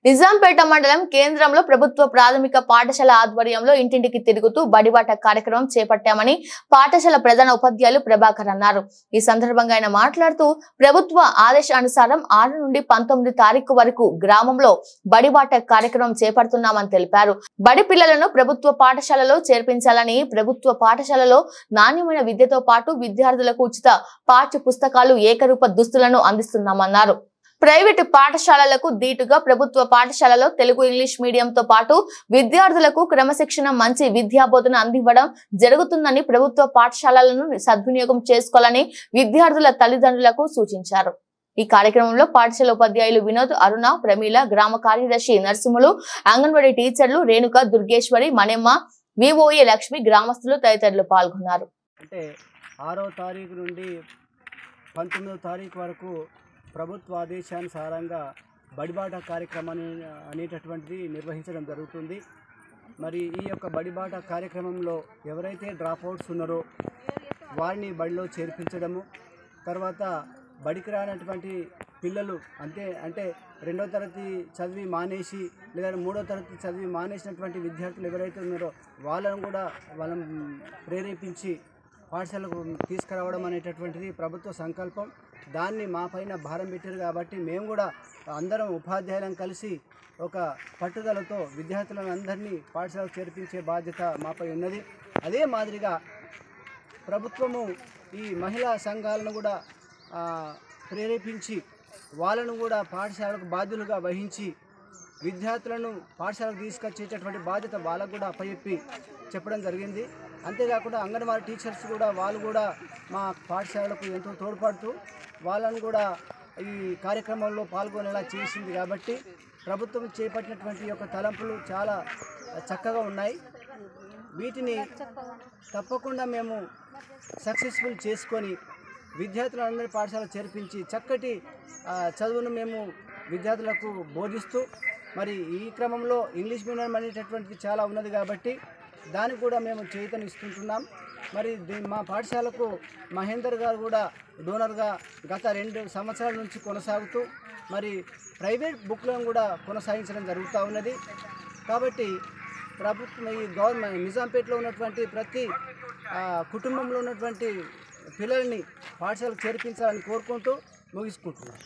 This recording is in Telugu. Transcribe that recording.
నిజాంపేట మండలం కేంద్రంలో ప్రభుత్వ ప్రాథమిక పాఠశాల ఆధ్వర్యంలో ఇంటింటికి తిరుగుతూ బడిబాట కార్యక్రమం చేపట్టామని పాఠశాల ప్రధాన ఉపాధ్యాయులు ప్రభాకర్ అన్నారు. ఈ సందర్భంగా ఆయన మాట్లాడుతూ ప్రభుత్వ ఆదేశానుసారం 6 నుండి 19 తారీఖు వరకు గ్రామంలో బడిబాట కార్యక్రమం చేపడుతున్నామని తెలిపారు. బడి పిల్లలను ప్రభుత్వ పాఠశాలలో చేర్పించాలని, ప్రభుత్వ పాఠశాలలో నాణ్యమైన విద్యతో పాటు విద్యార్థులకు ఉచిత పాఠ్య పుస్తకాలు, ఏకరూప దుస్తులను అందిస్తున్నామన్నారు. ప్రైవేటు పాఠశాలలకు దీటుగా ప్రభుత్వ పాఠశాలలో తెలుగు, ఇంగ్లీష్ మీడియంతో పాటు విద్యార్థులకు క్రమశిక్షణ, మంచి విద్యాబోధన అందివ్వడం జరుగుతుందని, ప్రభుత్వ పాఠశాలలను సద్వినియోగం చేసుకోవాలని విద్యార్థుల తల్లిదండ్రులకు సూచించారు. ఈ కార్యక్రమంలో పాఠశాల ఉపాధ్యాయులు వినోద్, అరుణ, ప్రమీల, గ్రామ కార్యదర్శి నరసింహులు, అంగన్వాడీ టీచర్లు రేణుక, దుర్గేశ్వరి, మణెమ్మ, విఓఏ లక్ష్మి, గ్రామస్తులు తదితరులు పాల్గొన్నారు. అంటే 6వ తారీఖు నుండి 19వ తారీఖు వరకు ప్రభుత్వ ఆదేశానుసారంగా బడిబాట కార్యక్రమాన్ని అనేటటువంటిది నిర్వహించడం జరుగుతుంది. మరి ఈ యొక్క బడిబాట కార్యక్రమంలో ఎవరైతే డ్రాప్అవుట్స్ ఉన్నారో వారిని బడిలో చేర్పించడము, తర్వాత బడికి రానటువంటి పిల్లలు అంటే 2వ తరగతి చదివి మానేసి లేదా 3వ తరగతి చదివి మానేసినటువంటి విద్యార్థులు ఎవరైతే ఉన్నారో వాళ్ళని ప్రేరేపించి పాఠశాలకు తీసుకురావడం అనేటటువంటిది ప్రభుత్వ సంకల్పం. దాన్ని మా పైన భారం పెట్టారు కాబట్టి మేము కూడా అందరం ఉపాధ్యాయులను కలిసి ఒక పట్టుదలతో విద్యార్థులను అందరినీ పాఠశాలకు చేర్పించే బాధ్యత మాపై ఉన్నది. అదే మాదిరిగా ప్రభుత్వము ఈ మహిళా సంఘాలను కూడా ప్రేరేపించి వాళ్ళను కూడా పాఠశాలకు బాధ్యులుగా వహించి విద్యార్థులను పాఠశాలకు తీసుకొచ్చేటటువంటి బాధ్యత వాళ్ళకు కూడా అప్పచెప్పి చెప్పడం జరిగింది. అంతేకాకుండా అంగన్వాడీ టీచర్స్ కూడా వాళ్ళు కూడా మా పాఠశాలకు ఎంతో తోడ్పడుతూ వాళ్ళను కూడా ఈ కార్యక్రమంలో పాల్గొనేలా చేసింది. కాబట్టి ప్రభుత్వం చేపట్టినటువంటి యొక్క తలంపులు చాలా చక్కగా ఉన్నాయి. వీటిని తప్పకుండా మేము సక్సెస్ఫుల్ చేసుకొని విద్యార్థులందరి పాఠశాల చేర్పించి చక్కటి చదువును మేము విద్యార్థులకు బోధిస్తూ, మరి ఈ క్రమంలో ఇంగ్లీష్ మీడియం అనేటటువంటిది చాలా ఉన్నది కాబట్టి దానికి కూడా మేము చేయూతనిస్తుంటున్నాం. మరి మా పాఠశాలకు మహేందర్ గారు కూడా డోనర్గా గత 2 సంవత్సరాల నుంచి కొనసాగుతూ మరి ప్రైవేట్ బుక్లను కూడా కొనసాగించడం జరుగుతూ ఉన్నది. కాబట్టి ప్రభుత్వం ఈ గవర్నమెంట్ నిజాంపేటలో ఉన్నటువంటి ప్రతి కుటుంబంలో ఉన్నటువంటి పిల్లల్ని పాఠశాలకు చేర్పించాలని కోరుకుంటూ ముగించుకుంటున్నాం.